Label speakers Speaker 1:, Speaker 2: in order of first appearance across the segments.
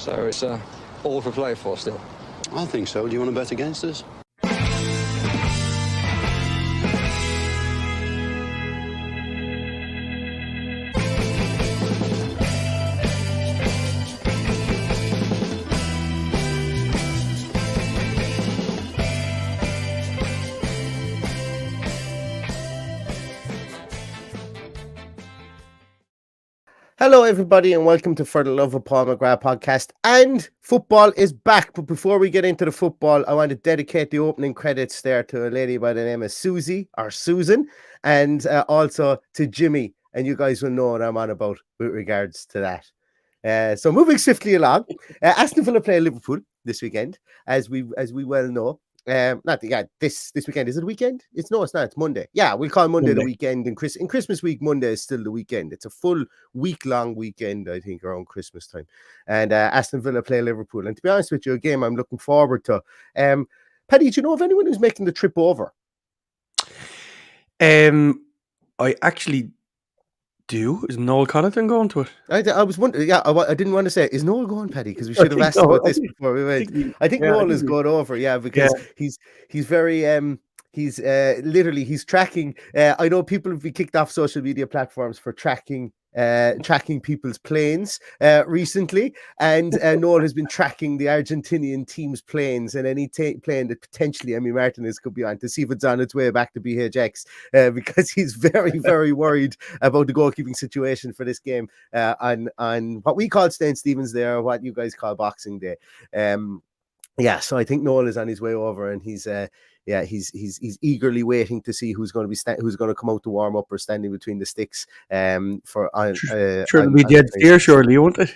Speaker 1: So it's all for play for still.
Speaker 2: I think so. Do you want to bet against us?
Speaker 3: Hello, everybody, and welcome to For the Love of Paul McGrath podcast. And football is back. But before we get into the football, I want to dedicate the opening credits there to a lady by the name of Susie, or Susan, and also to Jimmy. And you guys will know what I'm on about with regards to that. So moving swiftly along, Aston Villa play Liverpool this weekend, as we well know. This weekend. Is it a weekend? It's not. It's Monday. Yeah, we'll call Monday the weekend. In Christmas week, Monday is still the weekend. It's a full week-long weekend, I think, around Christmas time. And Aston Villa play Liverpool. And to be honest with you, a game I'm looking forward to. Paddy, do you know of anyone who's making the trip over?
Speaker 4: I actually do. Is Noel Connaughton going to it?
Speaker 3: I was wondering. Yeah, I didn't want to say, is Noel going, Paddy? Because we should have asked about this before we went. I think Noel is going over. Yeah, because he's very he's literally he's tracking. I know people have been kicked off social media platforms for tracking people's planes recently, and Noel has been tracking the Argentinian team's planes and any plane that potentially Emi Martinez could be on to see if it's on its way back to BHX, because he's very, very worried about the goalkeeping situation for this game on what we call St. Stephen's Day, or what you guys call Boxing Day. So I think Noel is on his way over, and he's eagerly waiting to see who's going to come out to warm up or standing between the sticks.
Speaker 4: It'll be Jed Steer, surely, won't it?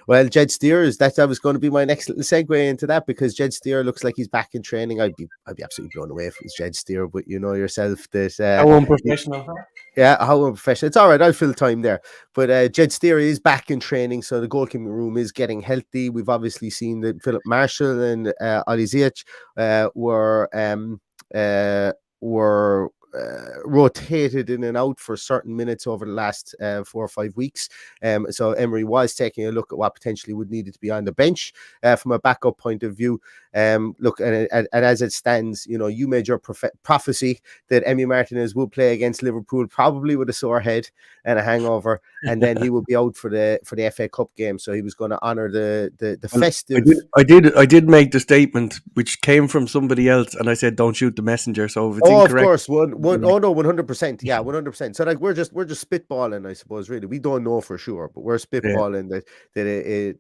Speaker 3: Well, Jed Steer that was going to be my next little segue into that, because Jed Steer looks like he's back in training. I'd be absolutely blown away if it was Jed Steer, but you know yourself that
Speaker 4: how unprofessional.
Speaker 3: How unprofessional. It's all right. I'll fill time there. But Jed Steer is back in training, so the goalkeeping room is getting healthy. We've obviously seen that Philip Marshall and Oli Ziyech were rotated in and out for certain minutes over the last 4 or 5 weeks. So Emery was taking a look at what potentially would need to be on the bench from a backup point of view. Look, and as it stands, you know, you made your prophecy that Emi Martinez will play against Liverpool, probably with a sore head and a hangover, and then he will be out for the FA Cup game. So he was going to honour the festive.
Speaker 4: I did make the statement, which came from somebody else, and I said, "Don't shoot the messenger." So if it's incorrect,
Speaker 3: of course, 100%. Yeah, 100%. So like we're just spitballing, I suppose. Really, we don't know for sure, but we're spitballing that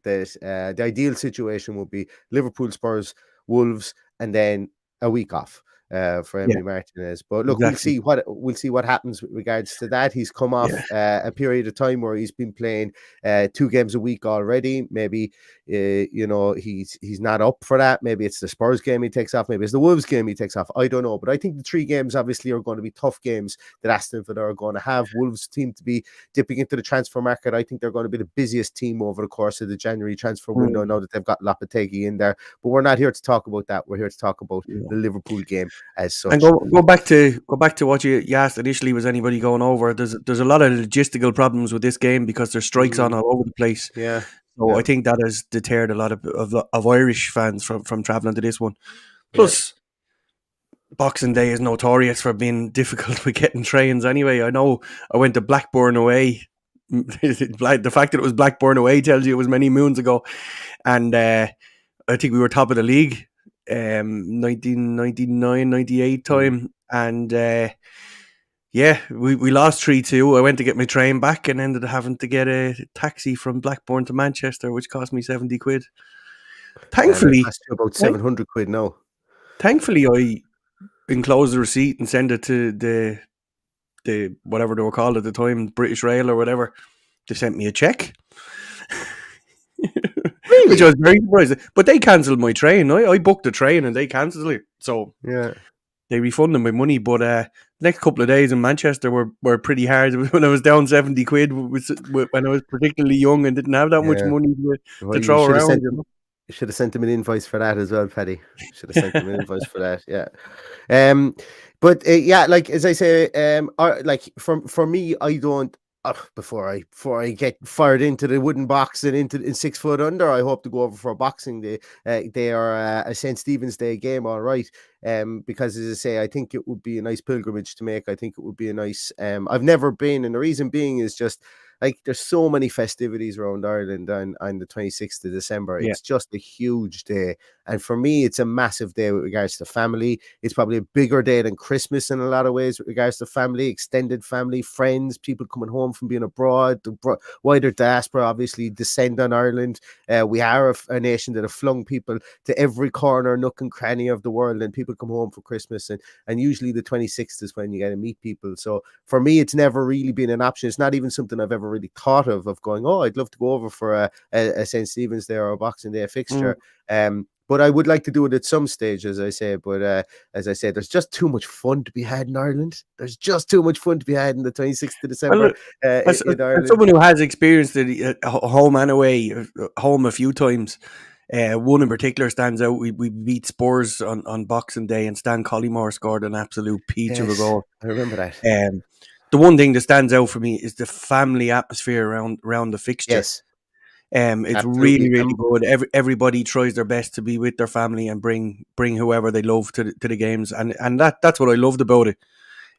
Speaker 3: the ideal situation would be Liverpool, Spurs, Wolves, and then a week off for Emi Martinez. But look, exactly. we'll see what happens with regards to that. He's come off a period of time where he's been playing 2 games a week already. Maybe he's not up for that. Maybe it's the Spurs game he takes off. Maybe it's the Wolves game he takes off. I don't know. But I think the 3 games obviously are going to be tough games that Aston Villa are going to have. Wolves seem to be dipping into the transfer market. I think they're going to be the busiest team over the course of the January transfer window now that they've got Lopetegui in there. But we're not here to talk about that. We're here to talk about the Liverpool game as such.
Speaker 4: And go back to what you asked initially. Was anybody going over? There's a lot of logistical problems with this game because there's strikes on all over the place.
Speaker 3: Yeah.
Speaker 4: So I think that has deterred a lot of Irish fans from travelling to this one. Plus, Boxing Day is notorious for being difficult with getting trains anyway. I know I went to Blackburn away. The fact that it was Blackburn away tells you it was many moons ago. And I think we were top of the league, 1999, 98 time. And we lost 3-2. I went to get my train back and ended up having to get a taxi from Blackburn to Manchester, which cost me 70 quid. Thankfully,
Speaker 3: it cost you about 700 quid now.
Speaker 4: Thankfully, I enclosed the receipt and sent it to the whatever they were called at the time, British Rail or whatever. They sent me a check.
Speaker 3: Really?
Speaker 4: Which I was very surprised. But they cancelled my train. I booked the train and they cancelled it. So they refunded my money. But next couple of days in Manchester were pretty hard when I was down 70 quid when I was particularly young and didn't have that much money to throw around.
Speaker 3: You should have sent him an invoice for that as well, Paddy. Should have sent him an invoice for that. Yeah. But like as I say, like for me, I don't before I get fired into the wooden box and into in 6 foot under, I hope to go over for a Boxing Day. They are a St. Stephen's Day game, all right. Because as I say, I think it would be a nice pilgrimage to make. I think it would be a nice. I've never been, and the reason being is just like there's so many festivities around Ireland on the 26th of December.
Speaker 4: Yeah.
Speaker 3: It's just a huge day, and for me, it's a massive day with regards to family. It's probably a bigger day than Christmas in a lot of ways with regards to family, extended family, friends, people coming home from being abroad. The wider diaspora obviously descend on Ireland. We are a nation that have flung people to every corner, nook and cranny of the world, and people come home for Christmas, and usually the 26th is when you get to meet people. So for me, it's never really been an option. It's not even something I've ever really thought of going, oh, I'd love to go over for a St. Stephen's Day or a Boxing Day fixture. But I would like to do it at some stage, as I say. But as I said, there's just too much fun to be had in Ireland. There's just too much fun to be had in the 26th of December in Ireland.
Speaker 4: As someone who has experienced it home and away, home a few times, one in particular stands out. We beat Spurs on Boxing Day, and Stan Collymore scored an absolute peach of a goal.
Speaker 3: I remember that.
Speaker 4: The one thing that stands out for me is the family atmosphere around the fixture.
Speaker 3: Yes.
Speaker 4: It's
Speaker 3: Absolutely.
Speaker 4: really good. Everybody tries their best to be with their family and bring whoever they love to the games, and that's what I loved about it.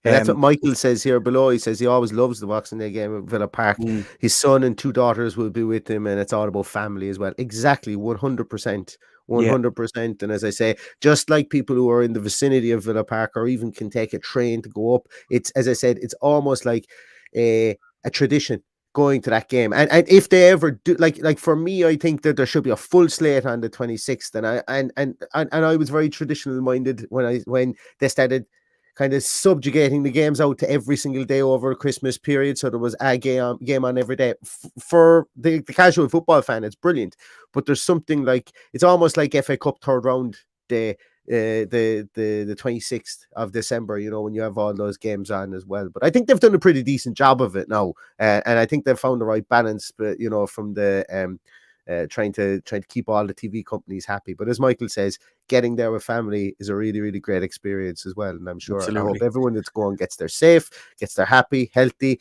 Speaker 3: And that's what Michael says here below. He says he always loves the Boxing Day game at Villa Park. His son and 2 daughters will be with him, and it's all about family as well. Exactly, 100%. 100%. And as I say, just like people who are in the vicinity of Villa Park or even can take a train to go up, it's, as I said, it's almost like a tradition going to that game. And if they ever do, like for me, I think that there should be a full slate on the 26th. And I was very traditional minded when they started kind of subjugating the games out to every single day over a Christmas period. So there was a game on every day. For the casual football fan, it's brilliant. But there's something like, it's almost like FA Cup third round day, the 26th of December, when you have all those games on as well. But I think they've done a pretty decent job of it now. And I think they've found the right balance, but from the trying to keep all the TV companies happy. But as Michael says, getting there with family is a really, really great experience as well. And I'm sure, I hope everyone that's going gets there safe, gets there happy, healthy.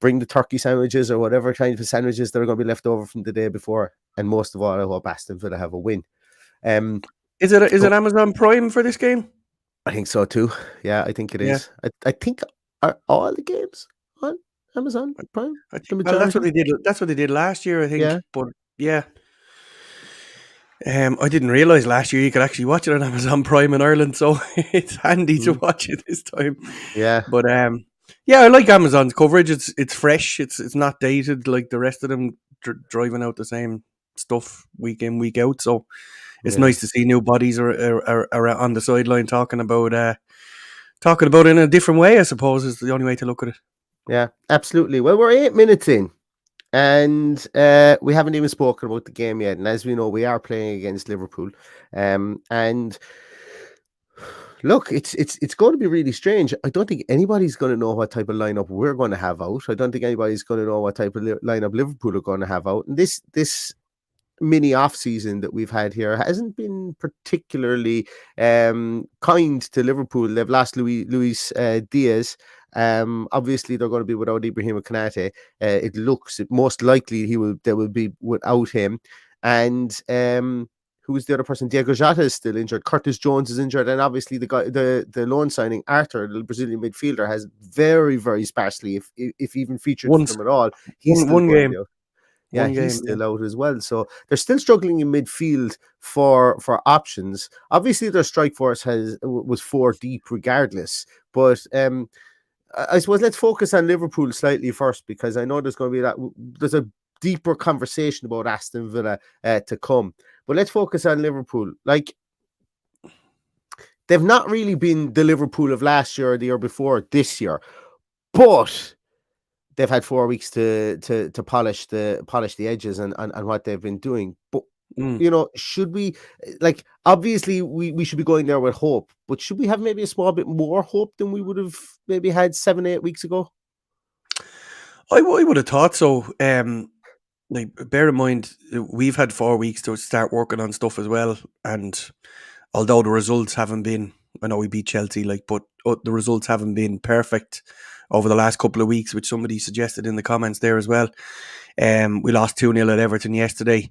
Speaker 3: Bring the turkey sandwiches or whatever kind of sandwiches that are going to be left over from the day before. And most of all, I hope Aston Villa have a win.
Speaker 4: Is it Amazon Prime for this game?
Speaker 3: I think so too. Yeah, I think it is. I think are all the games on Amazon Prime?
Speaker 4: Well, that's what they did. That's what they did last year, I think.
Speaker 3: Yeah.
Speaker 4: But yeah. I didn't realize last year you could actually watch it on Amazon Prime in Ireland, so it's handy to watch it this time.
Speaker 3: Yeah.
Speaker 4: But yeah, I like Amazon's coverage. It's fresh. It's not dated like the rest of them driving out the same stuff week in, week out. So it's nice to see new bodies are on the sideline talking about it in a different way, I suppose, is the only way to look at it.
Speaker 3: Yeah, absolutely. Well, we're 8 minutes in. And we haven't even spoken about the game yet. And as we know, we are playing against Liverpool. And look, it's going to be really strange. I don't think anybody's going to know what type of lineup we're going to have out. I don't think anybody's going to know what type of lineup Liverpool are going to have out. And this mini off season that we've had here hasn't been particularly kind to Liverpool. They've lost Luis Diaz. Obviously they're going to be without Ibrahim Konate. It looks most likely they will be without him. And who's the other person? Diego Jota is still injured. Curtis Jones is injured, and obviously the loan signing Arthur, the Brazilian midfielder, has very, very sparsely, if even featured for them at all. He's
Speaker 4: one game.
Speaker 3: Yeah, he's still out as well. So they're still struggling in midfield for options. Obviously, their strike force was 4 deep regardless. But I suppose let's focus on Liverpool slightly first, because I know there's going to be there's a deeper conversation about Aston Villa to come. But let's focus on Liverpool. Like, they've not really been the Liverpool of last year or the year before this year, but they've had 4 weeks to polish the edges and what they've been doing. But should we, like, obviously we should be going there with hope, but should we have maybe a small bit more hope than we would have maybe had 7-8 weeks ago?
Speaker 4: I would have thought so. Like, bear in mind, we've had 4 weeks to start working on stuff as well, and although the results haven't been, I know we beat Chelsea, but the results haven't been perfect. over the last couple of weeks, which somebody suggested in the comments there as well. We lost 2-0 at Everton yesterday.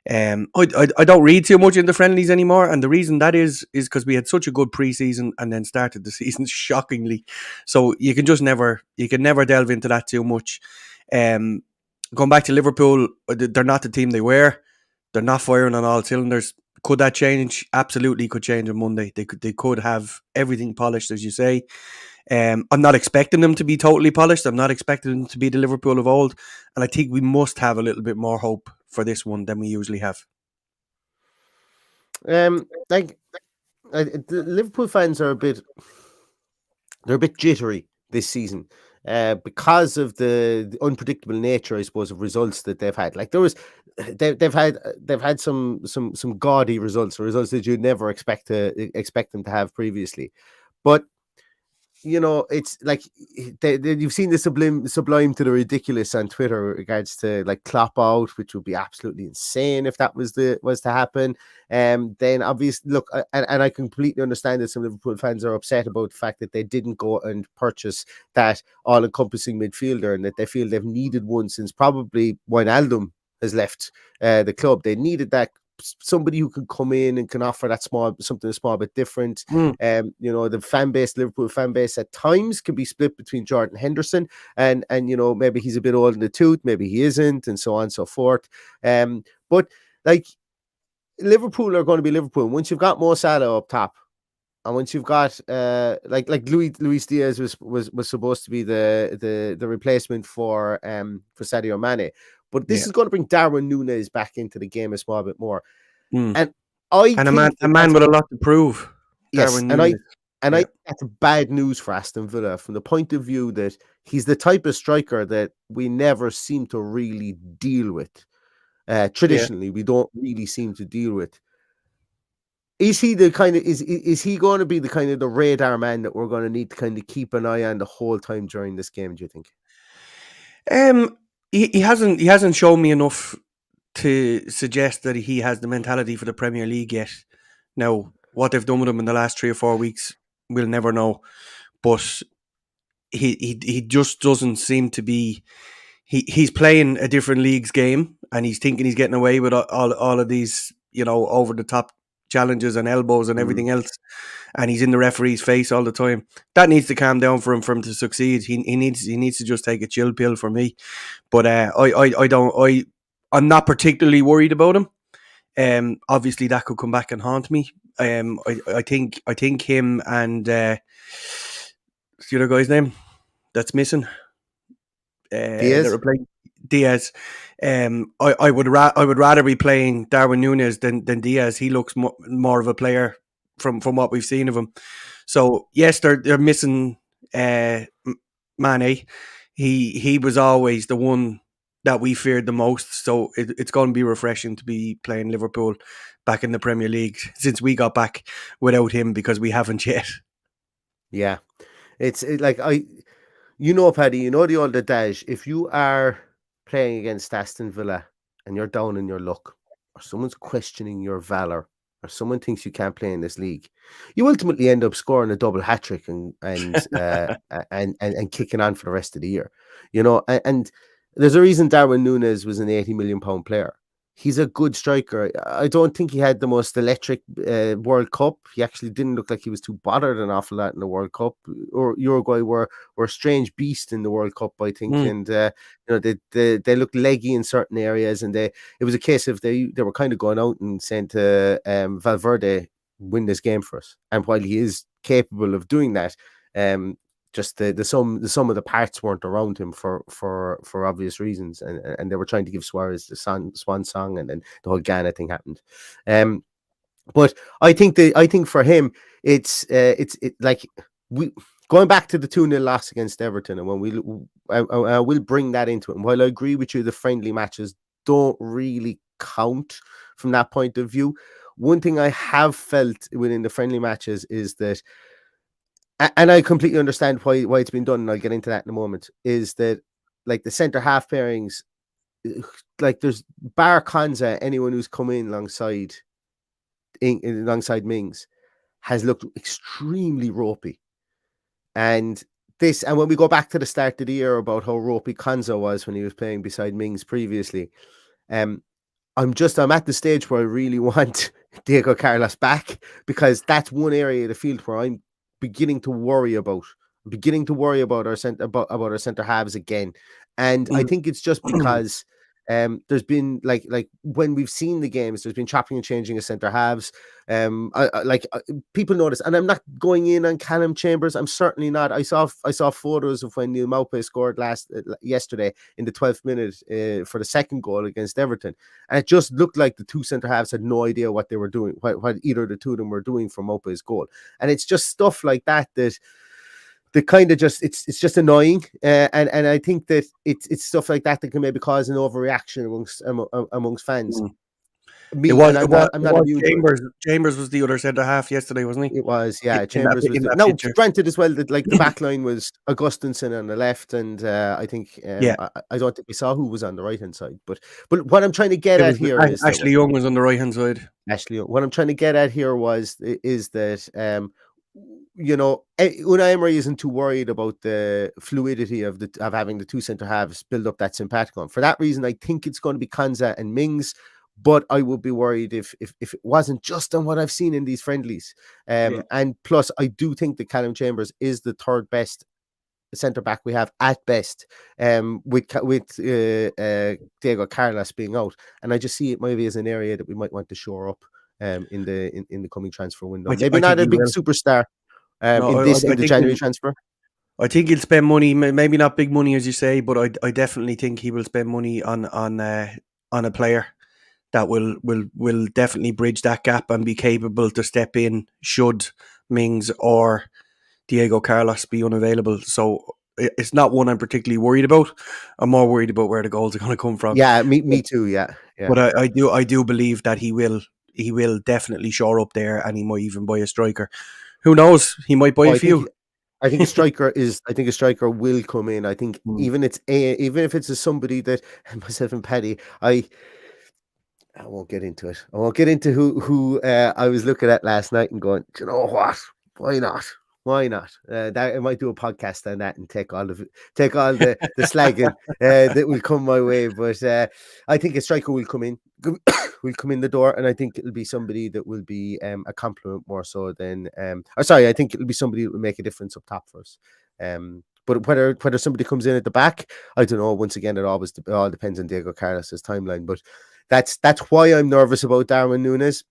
Speaker 4: I don't read too much into friendlies anymore, and the reason that is because we had such a good preseason and then started the season shockingly. So you can never delve into that too much. Going back to Liverpool, they're not the team they were. They're not firing on all cylinders. Could that change? Absolutely could change on Monday. They could have everything polished, as you say. I'm not expecting them to be totally polished. I'm not expecting them to be the Liverpool of old. And I think we must have a little bit more hope for this one than we usually have.
Speaker 3: The Liverpool fans are a bit jittery this season. Because of the unpredictable nature, I suppose, of results that they've had. Like they've had some gaudy results that you'd never expect them to have previously. But it's like you've seen the sublime to the ridiculous on Twitter with regards to like Klopp out, which would be absolutely insane if that was to happen. Then obviously, look, and I completely understand that some Liverpool fans are upset about the fact that they didn't go and purchase that all-encompassing midfielder, and that they feel they've needed one since probably Wijnaldum has left the club. They needed that. Somebody who can come in and can offer that something a small bit different. The Liverpool fan base at times can be split between Jordan Henderson and maybe he's a bit old in the tooth, maybe he isn't, and so on and so forth. But like Liverpool are going to be Liverpool. Once you've got Mo Salah up top, and once you've got like Luis Diaz was supposed to be the replacement for Sadio Mane. But this is going to bring Darwin Núñez back into the game a small bit more. And a
Speaker 4: man with a lot to prove.
Speaker 3: Yes,
Speaker 4: Darwin
Speaker 3: and
Speaker 4: Núñez.
Speaker 3: I think that's bad news for Aston Villa from the point of view that he's the type of striker that we never seem to really deal with. Traditionally, we don't really seem to deal with. Is he the kind of is he going to be the kind of the radar man that we're going to need to kind of keep an eye on the whole time during this game, do you think?
Speaker 4: He hasn't shown me enough to suggest that he has the mentality for the Premier League yet. Now, what they've done with him in the last 3 or 4 weeks, we'll never know. But he just doesn't seem to be. He's playing a different league's game, and he's thinking he's getting away with all of these, over the top challenges and elbows and everything else. And he's in the referee's face all the time. That needs to calm down for him to succeed. He needs to just take a chill pill for me. But I'm not particularly worried about him. Obviously that could come back and haunt me. I think him and the other guy's name that's missing. Diaz. I would rather be playing Darwin Núñez than Diaz. He looks more of a player from what we've seen of him. So yes, they're missing Mane. He was always the one that we feared the most. So it's going to be refreshing to be playing Liverpool back in the Premier League since we got back without him, because we haven't yet.
Speaker 3: Yeah, it's like Paddy, the old adage, if you are playing against Aston Villa and you're down in your luck, or someone's questioning your valor, or someone thinks you can't play in this league, you ultimately end up scoring a double hat trick and kicking on for the rest of the year. And there's a reason Darwin Núñez was an £80 million player. He's a good striker. I don't think he had the most electric World Cup. He actually didn't look like he was too bothered an awful lot in the World Cup. Or Uruguay were a strange beast in the World Cup, I think. And they looked leggy in certain areas, and it was a case of they were kind of going out and saying to Valverde, win this game for us. And while he is capable of doing that, just the sum of the parts weren't around him for obvious reasons, and they were trying to give Suarez the swan song, and then the whole Ghana thing happened. But I think for him it's like we going back to the 2-0 loss against Everton, and when I will bring that into it. And while I agree with you, the friendly matches don't really count from that point of view. One thing I have felt within the friendly matches is that, and I completely understand why it's been done, and I'll get into that in a moment, is that like the centre half pairings, like there's bar Konsa, anyone who's come in alongside Mings has looked extremely ropey. And this, and when we go back to the start of the year about how ropey Konza was when he was playing beside Mings previously, um, I'm at the stage where I really want Diego Carlos back, because that's one area of the field where I'm beginning to worry about. I'm beginning to worry about about our centre halves again, and I
Speaker 4: Mm.
Speaker 3: think it's just because there's been like when we've seen the games, there's been chopping and changing of centre halves. People notice, and I'm not going in on Callum Chambers. I'm certainly not. I saw photos of when Neil Maupay scored yesterday in the 12th minute for the second goal against Everton, and it just looked like the two centre halves had no idea what they were doing, what either of the two of them were doing for Maupay's goal, and it's just stuff like that kind of just it's just annoying, and I think that it's stuff like that can maybe cause an overreaction amongst fans.
Speaker 4: Mm.
Speaker 3: Me, and I'm not immune to it.
Speaker 4: Chambers was the other centre half yesterday, wasn't he?
Speaker 3: It was, yeah.
Speaker 4: In that,
Speaker 3: Chambers was
Speaker 4: in that
Speaker 3: now
Speaker 4: picture.
Speaker 3: granted as well that like the back line was Augustinson on the left, and I think
Speaker 4: Yeah.
Speaker 3: I don't think we saw who was on the right hand side, but what I'm trying to get
Speaker 4: It
Speaker 3: at
Speaker 4: was
Speaker 3: here is
Speaker 4: Ashley Young was on the right hand side.
Speaker 3: Ashley. What I'm trying to get at here is that Unai Emery isn't too worried about the fluidity of having the two centre halves build up that simpatico. For that reason, I think it's going to be Konza and Mings. But I would be worried if it wasn't just on what I've seen in these friendlies. And plus, I do think that Callum Chambers is the third best centre back we have at best, with Diego Carlos being out, and I just see it maybe as an area that we might want to shore up in the coming transfer window. Maybe not a big superstar in the January transfer.
Speaker 4: I think he'll spend money, maybe not big money as you say, but I definitely think he will spend money on a player that will definitely bridge that gap and be capable to step in should Mings or Diego Carlos be unavailable. So it's not one I'm particularly worried about. I'm more worried about where the goals are going to come from.
Speaker 3: Yeah, me too. Yeah.
Speaker 4: But I do believe that he will definitely shore up there, and he might even buy a striker. Who knows? He might buy a few.
Speaker 3: I think a striker will come in. I think even if it's somebody that myself and Paddy, I won't get into it. I won't get into who I was looking at last night and going, do you know what? Why not? Why not? That I might do a podcast on that and take all the slagging that will come my way. But I think a striker will come in, the door, and I think it'll be somebody that will be a compliment more so than. I think it'll be somebody that will make a difference up top for us. But whether somebody comes in at the back, I don't know. Once again, it all depends on Diego Carlos's timeline. But that's why I'm nervous about Darwin Núñez.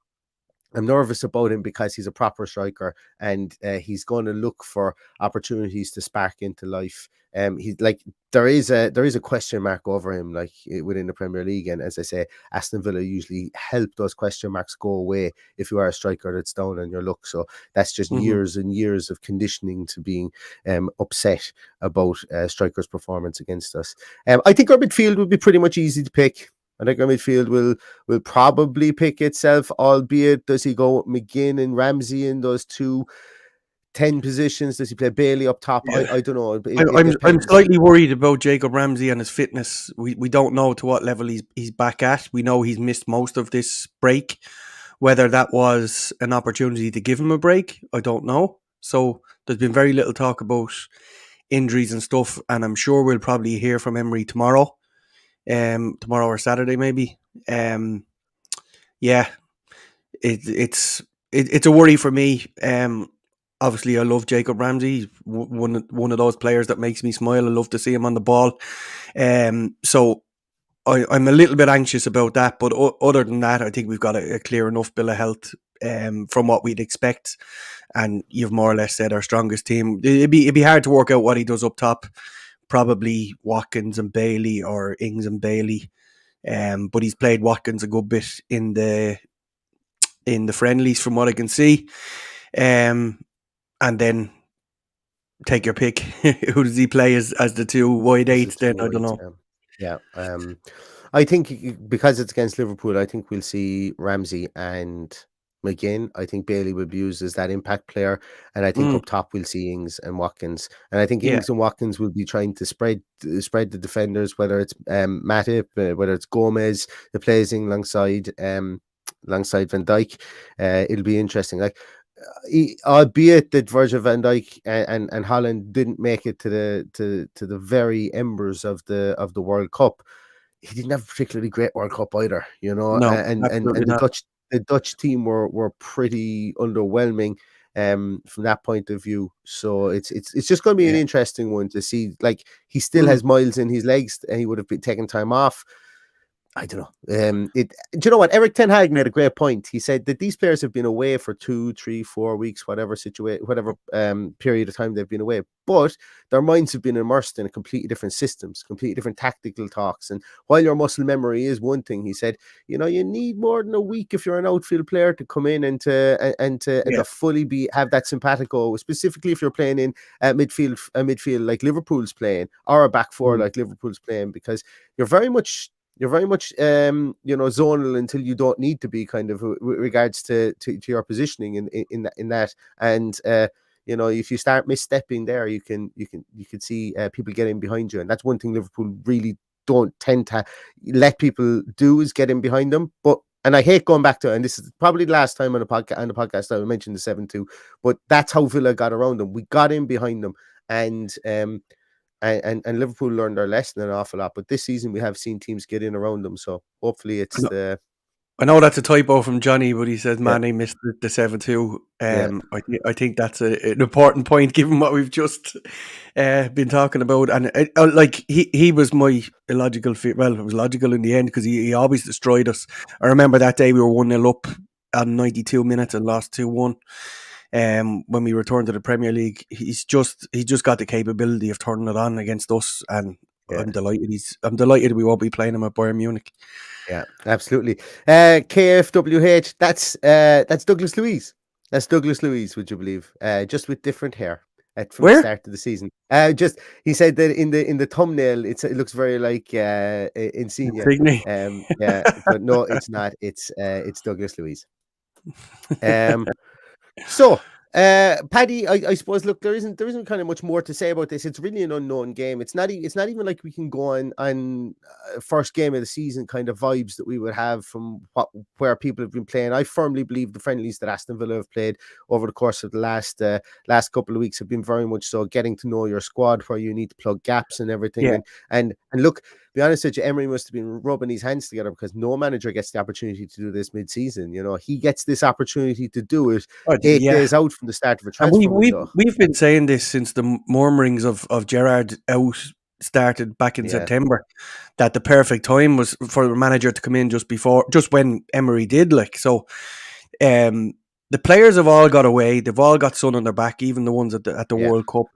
Speaker 3: I'm nervous about him because he's a proper striker, and he's going to look for opportunities to spark into life. He's like there is a question mark over him, like within the Premier League, and as I say, Aston Villa usually help those question marks go away if you are a striker that's down on your luck. So that's just years and years of conditioning to being upset about strikers' performance against us. I think our midfield would be pretty much easy to pick. I think our midfield will probably pick itself, albeit does he go McGinn and Ramsey in those 10 positions? Does he play Bailey up top? Yeah. I don't know.
Speaker 4: I'm slightly worried about Jacob Ramsey and his fitness. We don't know to what level he's back at. We know he's missed most of this break. Whether that was an opportunity to give him a break, I don't know. So there's been very little talk about injuries and stuff, and I'm sure we'll probably hear from Emery tomorrow or Saturday maybe. It's a worry for me. Obviously I love Jacob Ramsey. He's one of those players that makes me smile. I love to see him on the ball. So I'm a little bit anxious about that, but other than that, I think we've got a clear enough bill of health from what we'd expect, and you've more or less said our strongest team. It'd be hard to work out what he does up top. Probably Watkins and Bailey or Ings and Bailey, but he's played Watkins a good bit in the friendlies from what I can see, and then take your pick. Who does he play as the two wide eights? Then I don't know.
Speaker 3: Yeah, I think because it's against Liverpool, I think we'll see Ramsey and McGinn. I think Bailey will be used as that impact player, and I think up top we'll see Ings and Watkins, and I think Ings and Watkins will be trying to spread the defenders, whether it's Matip, whether it's Gomez, the plays alongside Van Dijk. It'll be interesting. Like albeit that Virgil van Dijk and Holland didn't make it to the very embers of the World Cup, he didn't have a particularly great World Cup either,
Speaker 4: No,
Speaker 3: and
Speaker 4: absolutely
Speaker 3: the
Speaker 4: not.
Speaker 3: Dutch team were pretty underwhelming from that point of view. So it's just going to be an
Speaker 4: Yeah.
Speaker 3: interesting one to see. Like, he still
Speaker 4: Mm.
Speaker 3: has miles in his legs, and he would have been taking time off. I don't know. Do you know what? Eric Ten Hag made a great point. He said that these players have been away for 2, 3, 4 weeks, whatever period of time they've been away, but their minds have been immersed in a completely different systems, completely different tactical talks. And while your muscle memory is one thing, he said, you need more than a week if you're an outfield player to come in and to fully have that simpatico, specifically if you're playing in midfield like Liverpool's playing, or a back four
Speaker 4: Mm.
Speaker 3: like Liverpool's playing, because you're very much zonal until you don't need to be, kind of with regards to your positioning in that. And if you start misstepping there, you can see people getting behind you, and that's one thing Liverpool really don't tend to let people do, is get in behind them. And I hate going back to it, and this is probably the last time on the podcast I will mention the 7-2, but that's how Villa got around them. We got in behind them, and and Liverpool learned their lesson an awful lot. But this season we have seen teams get in around them, so hopefully it's the
Speaker 4: I know that's a typo from Johnny, but he says
Speaker 3: yeah
Speaker 4: Mane missed the 7-2.
Speaker 3: yeah
Speaker 4: I think that's an important point given what we've just been talking about. And like he was my illogical well, it was logical in the end, because he always destroyed us. I remember that day we were 1-0 up on 92 minutes and lost 2-1. When we returned to the Premier League, he's just got the capability of turning it on against us, and
Speaker 3: yeah
Speaker 4: I'm delighted we won't be playing him at Bayern Munich.
Speaker 3: yeah absolutely. KFWH, that's Douglas Luiz. That's Douglas Luiz, would you believe? Just with different hair from the
Speaker 4: Where?
Speaker 3: start of the season. Just he said that in the thumbnail it looks very like Insigne.
Speaker 4: Insigne.
Speaker 3: Yeah, but no, it's not. It's Douglas Luiz. Um, So, Paddy, I suppose. Look, there isn't kind of much more to say about this. It's really an unknown game. It's not even like we can go on first game of the season kind of vibes that we would have from where people have been playing. I firmly believe the friendlies that Aston Villa have played over the course of the last couple of weeks have been very much so getting to know your squad, where you need to plug gaps and everything.
Speaker 4: Yeah.
Speaker 3: And look, be honest with you, Emery must have been rubbing his hands together, because no manager gets the opportunity to do this mid-season. He gets this opportunity to do it
Speaker 4: Oh,
Speaker 3: 8
Speaker 4: yeah.
Speaker 3: days out from the start of a
Speaker 4: And
Speaker 3: transfer window.
Speaker 4: we've been saying this since the murmurings of Gerrard out started back in
Speaker 3: Yeah.
Speaker 4: September, that the perfect time was for the manager to come in just when Emery did. So, the players have all got away. They've all got sun on their back, even the ones at the
Speaker 3: Yeah.
Speaker 4: World Cup.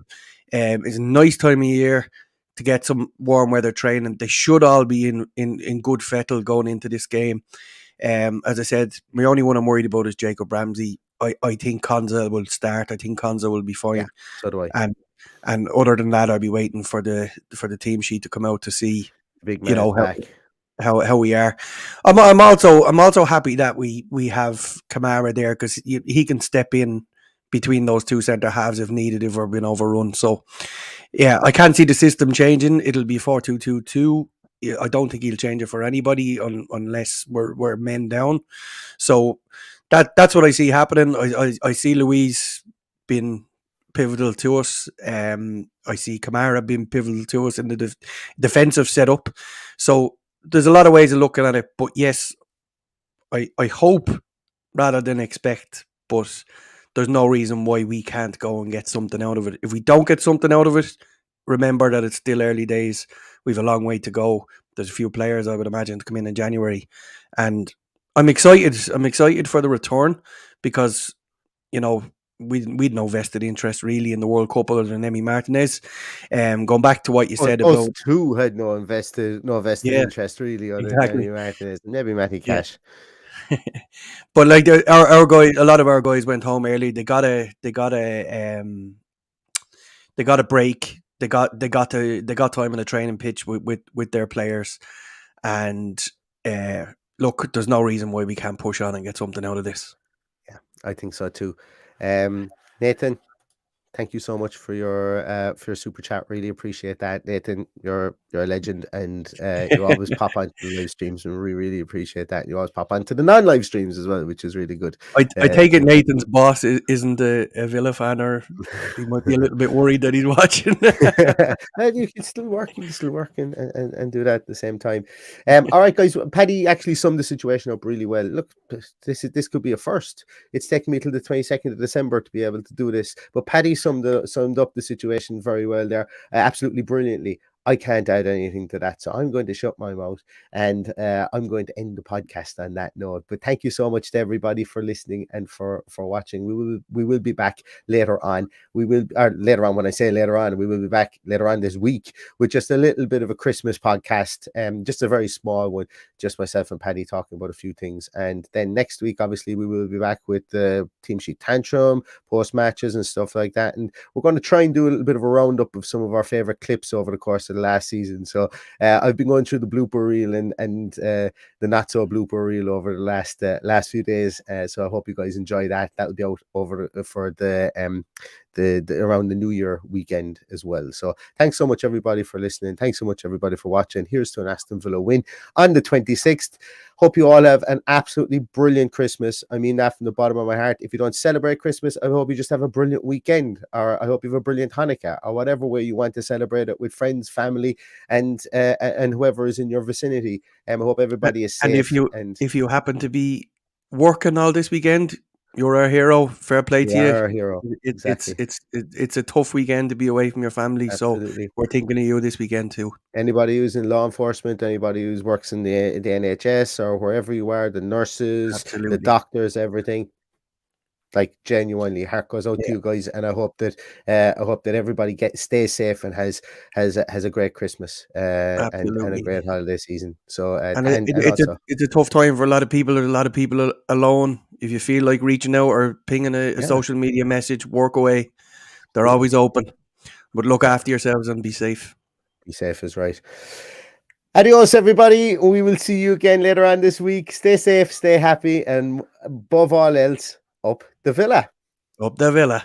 Speaker 4: It's a nice time of year to get some warm weather training. They should all be in good fettle going into this game. As I said, my only one I'm worried about is Jacob Ramsey. I think Konza will start. I think Konza will be fine.
Speaker 3: Yeah, so do I.
Speaker 4: And other than that, I'll be waiting for the team sheet to come out to see,
Speaker 3: Big man back.
Speaker 4: how we are. I'm also happy that we have Kamara there, because he can step in between those two centre halves if needed, if we're being overrun. So yeah, I can't see the system changing. It'll be 4-2-2-2. I don't think he'll change it for anybody unless we're men down. So that's what I see happening. I see Luiz being pivotal to us. I see Kamara being pivotal to us in the defensive setup. So there's a lot of ways of looking at it. But yes, I hope rather than expect. But there's no reason why we can't go and get something out of it. If we don't get something out of it, remember that it's still early days. We've a long way to go. There's a few players I would imagine to come in January, and I'm excited. I'm excited for the return, because we'd no vested interest really in the World Cup other than Emi Martinez. Going back to what you said
Speaker 3: Us
Speaker 4: about
Speaker 3: two had no vested
Speaker 4: yeah,
Speaker 3: interest really on
Speaker 4: exactly.
Speaker 3: Emi Martinez, maybe Matty
Speaker 4: Yeah.
Speaker 3: Cash.
Speaker 4: But like our guys, a lot of our guys went home early. They got a break. They got time on the training pitch with their players, and look, there's no reason why we can't push on and get something out of this.
Speaker 3: Yeah, I think so too. Nathan, thank you so much for your super chat. Really appreciate that, Nathan. You're a legend, and you always pop onto the live streams, and we really appreciate that. You always pop onto the non-live streams as well, which is really good.
Speaker 4: I take it Nathan's boss isn't a Villa fan, or he might be a little bit worried that he's watching.
Speaker 3: And you can still work, and do that at the same time. All right, guys. Paddy actually summed the situation up really well. Look, this could be a first. It's taken me till the 22nd of December to be able to do this, but Paddy summed up the situation very well there, absolutely brilliantly. I can't add anything to that, so I'm going to shut my mouth, and I'm going to end the podcast on that note. But thank you so much to everybody for listening and for watching. We will be back later on. Later on. When I say later on, we will be back later on this week with just a little bit of a Christmas podcast, just a very small one, just myself and Paddy talking about a few things. And then next week, obviously, we will be back with the team sheet tantrum, post matches, and stuff like that. And we're going to try and do a little bit of a roundup of some of our favorite clips over the course of the last season. So I've been going through the blooper reel and the not so blooper reel over the last few days. So I hope you guys enjoy that. That will be out over for the around the New Year weekend as well. So thanks so much everybody for listening. Thanks so much everybody for watching. Here's to an Aston Villa win on the 26th. Hope you all have an absolutely brilliant Christmas. I mean that from the bottom of my heart. If you don't celebrate Christmas, I hope you just have a brilliant weekend, or I hope you have a brilliant Hanukkah, or whatever way you want to celebrate it, with friends, family, and whoever is in your vicinity. I hope everybody is safe.
Speaker 4: And if you happen to be working all this weekend, you're our hero. Fair play to you.
Speaker 3: Our hero. Exactly.
Speaker 4: It's a tough weekend to be away from your family. Absolutely. So we're thinking of you this weekend too.
Speaker 3: Anybody who's in law enforcement, anybody who works in the NHS or wherever you are, the nurses,
Speaker 4: Absolutely.
Speaker 3: the doctors, everything. Like, genuinely, heart goes out to you guys, and I hope that everybody stays safe and has a great Christmas and a great holiday season. So
Speaker 4: it's a tough time for a lot of people. There's a lot of people alone. If you feel like reaching out or pinging a social media message, work away. They're always open. But look after yourselves and be safe.
Speaker 3: Be safe is right. Adios, everybody. We will see you again later on this week. Stay safe, stay happy, and above all else, up the Villa.
Speaker 4: Up the Villa.